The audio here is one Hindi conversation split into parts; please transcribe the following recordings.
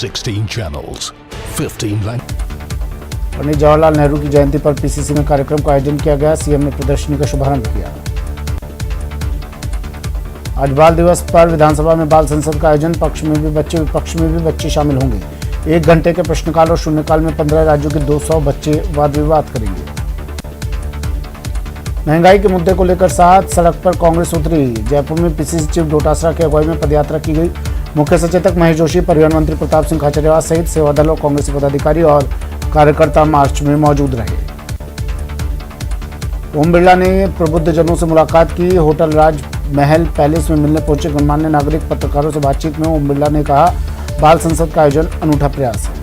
16 channels, 15 languages. पंडित जवाहरलाल नेहरू की जयंती पर पीसीसी में कार्यक्रम का आयोजन किया गया। सीएम ने प्रदर्शनी का शुभारंभ किया। आज बाल दिवस पर विधानसभा में बाल संसद का आयोजन। पक्ष में भी बच्चे, विपक्ष में भी बच्चे शामिल होंगे। 1 घंटे के प्रश्नकाल और शून्यकाल में 15 राज्यों के 200 बच्चे वाद विवाद करेंगे। महंगाई के मुद्दे को लेकर साथ सड़क पर कांग्रेस उतरी। जयपुर में पीसीसी चीफ डोटासरा की अगुवाई में पदयात्रा की गई। मुख्य सचेतक महेश जोशी, परिवहन मंत्री प्रताप सिंह खाचरियावास सहित सेवादल और कांग्रेस पदाधिकारी और कार्यकर्ता मार्च में मौजूद रहे। ओम बिरला ने प्रबुद्धजनों से मुलाकात की। होटल राज महल पैलेस में मिलने पहुंचे गणमान्य नागरिक। पत्रकारों से बातचीत में ओम बिरला ने कहा, बाल संसद का आयोजन अनूठा प्रयास है।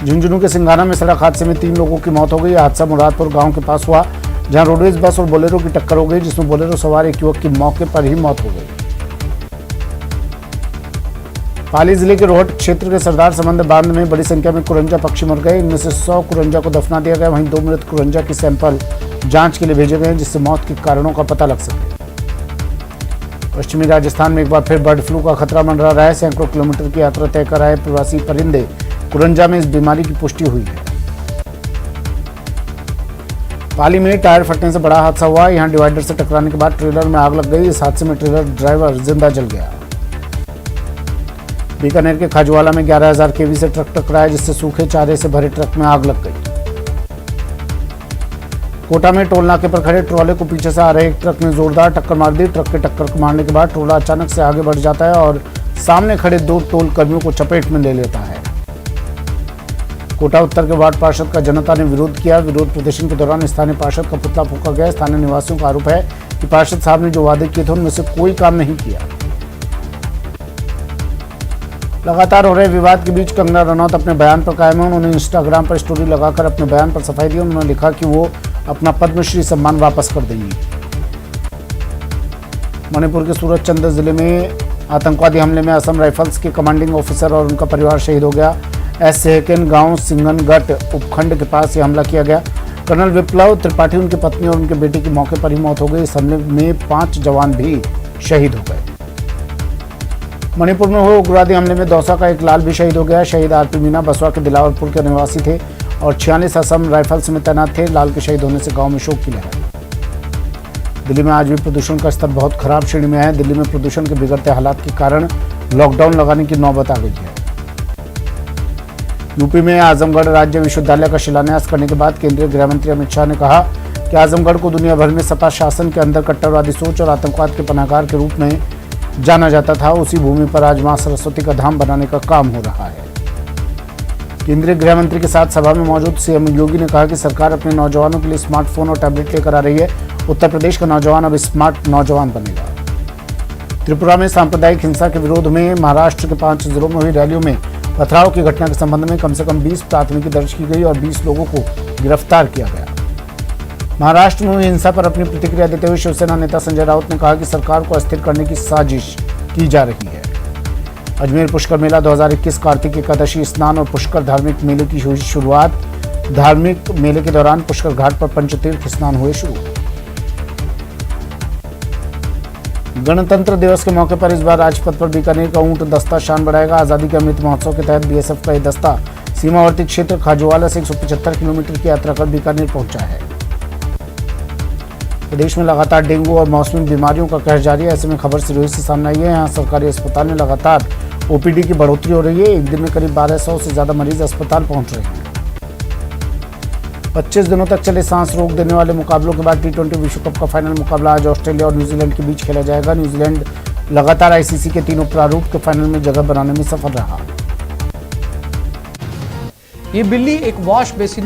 झुंझुनू के सिंघाना में सड़क हादसे में 3 लोगों की मौत हो गई। हादसा मुरादपुर गांव के पास हुआ, जहां रोडवेज बस और बोलेरो की टक्कर हो गई, जिसमें बोलेरो सवार एक युवक की मौके पर ही मौत हो गई। पाली जिले के रोहट क्षेत्र के सरदार समंदर बांध में बड़ी संख्या में कुरंजा पक्षी मर गए। इनमें से 100 कुरंजा को दफना दिया गया। वहीं 2 मृत कुरंजा के सैंपल जांच के लिए भेजे गए, जिससे मौत के कारणों का पता लग सके। पश्चिमी राजस्थान में एक बार फिर बर्ड फ्लू का खतरा मंडरा रहा है। सैकड़ों किलोमीटर की यात्रा तय कर आए प्रवासी परिंदे कुरंजा में इस बीमारी की पुष्टि हुई है। पाली में टायर फटने से बड़ा हादसा हुआ। यहां डिवाइडर से टकराने के बाद ट्रेलर में आग लग गई। इस हादसे में ट्रेलर ड्राइवर जिंदा जल गया। बीकानेर के खाजूवाला में 11,000 केवी से ट्रक टकराया, जिससे सूखे चारे से भरे ट्रक में आग लग गई। कोटा में टोल नाके पर खड़े ट्रोले को पीछे से आ रहे एक ट्रक ने जोरदार टक्कर मार दी। ट्रक के टक्कर को मारने के बाद ट्रोला अचानक से आगे बढ़ जाता है और सामने खड़े 2 टोल कर्मियों को चपेट में ले लेता है। कोटा उत्तर के वार्ड पार्षद का जनता ने विरोध किया। विरोध प्रदर्शन के दौरान स्थानीय पार्षद का पुतला फूंका गया। स्थानीय निवासियों का आरोप है कि पार्षद साहब ने जो वादे किए थे उनमें से कोई काम नहीं किया। लगातार हो रहे विवाद के बीच कंगना रनौत अपने बयान पर कायम है। उन्होंने इंस्टाग्राम पर स्टोरी लगाकर अपने बयान पर सफाई दी। उन्होंने लिखा कि वो अपना पद्मश्री सम्मान वापस कर देंगी। मणिपुर के सूरत चंद्र जिले में आतंकवादी हमले में असम राइफल्स के कमांडिंग ऑफिसर और उनका परिवार शहीद हो गया। सेहकेन गांव सिंगनगढ़ उपखंड के पास यह हमला किया गया। कर्नल विप्लव त्रिपाठी, उनकी पत्नी और उनके बेटे की मौके पर ही मौत हो गई। इस हमले में 5 जवान भी शहीद हो गए। मणिपुर में हुए उग्रवादी हमले में दौसा का एक लाल भी शहीद हो गया। शहीद आरपी मीना बसवा के दिलावरपुर के निवासी थे और 46 असम राइफल्स में तैनात थे। लाल के शहीद होने से गांव में शोक की लहर। दिल्ली में आज भी प्रदूषण का स्तर बहुत खराब श्रेणी में है। दिल्ली में प्रदूषण के बिगड़ते हालात के कारण लॉकडाउन लगाने की नौबत आ गई है। यूपी में आजमगढ़ राज्य विश्वविद्यालय का शिलान्यास करने के बाद केंद्रीय गृह मंत्री अमित शाह ने कहा कि आजमगढ़ को दुनिया भर में सपा शासन के अंदर कट्टरवादी सोच और आतंकवाद के पनाहगार के रूप में जाना जाता था। उसी भूमि पर आज मां सरस्वती का धाम बनाने का काम हो रहा है। केंद्रीय गृह मंत्री के साथ सभा में मौजूद सीएम योगी ने कहा कि सरकार अपने नौजवानों के लिए स्मार्टफोन और टैबलेट लेकर आ रही है। उत्तर प्रदेश का नौजवान अब स्मार्ट नौजवान बनेगा। त्रिपुरा में सांप्रदायिक हिंसा के विरोध में महाराष्ट्र के 5 जिलों में हुई रैलियों में पथराव की घटना के संबंध में कम से कम 20 प्राथमिकी दर्ज की गई और 20 लोगों को गिरफ्तार किया गया। महाराष्ट्र में हुई हिंसा पर अपनी प्रतिक्रिया देते हुए शिवसेना नेता संजय राउत ने कहा कि सरकार को अस्थिर करने की साजिश की जा रही है। अजमेर पुष्कर मेला 2021 कार्तिक एकादशी स्नान और पुष्कर धार्मिक मेले की हुई शुरुआत। धार्मिक मेले के दौरान पुष्कर घाट पर पंचतीर्थ स्नान हुए शुरू। गणतंत्र दिवस के मौके पर इस बार राजपथ पर बीकानेर का ऊंट दस्ता शान बढ़ाएगा। आजादी के अमृत महोत्सव के तहत बीएसएफ का यह दस्ता सीमावर्ती क्षेत्र खाजूवाला से 175 किलोमीटर की यात्रा कर बीकानेर पहुंचा है। प्रदेश में लगातार डेंगू और मौसमी बीमारियों का कहर जारी है। ऐसे में खबर सिरोही से सामने आई है। यहाँ सरकारी अस्पताल में लगातार ओपीडी की बढ़ोतरी हो रही है। एक दिन में करीब 1200 से ज्यादा मरीज अस्पताल पहुंच रहे हैं। 25 दिनों तक चले सांस रोक देने वाले मुकाबलों के बाद T20 विश्व कप का फाइनल मुकाबला आज ऑस्ट्रेलिया और न्यूजीलैंड के बीच खेला जाएगा। न्यूजीलैंड लगातार आईसीसी के 3 प्रारूप के फाइनल में जगह बनाने में सफल रहा। ये बिल्ली एक वॉश बेसिन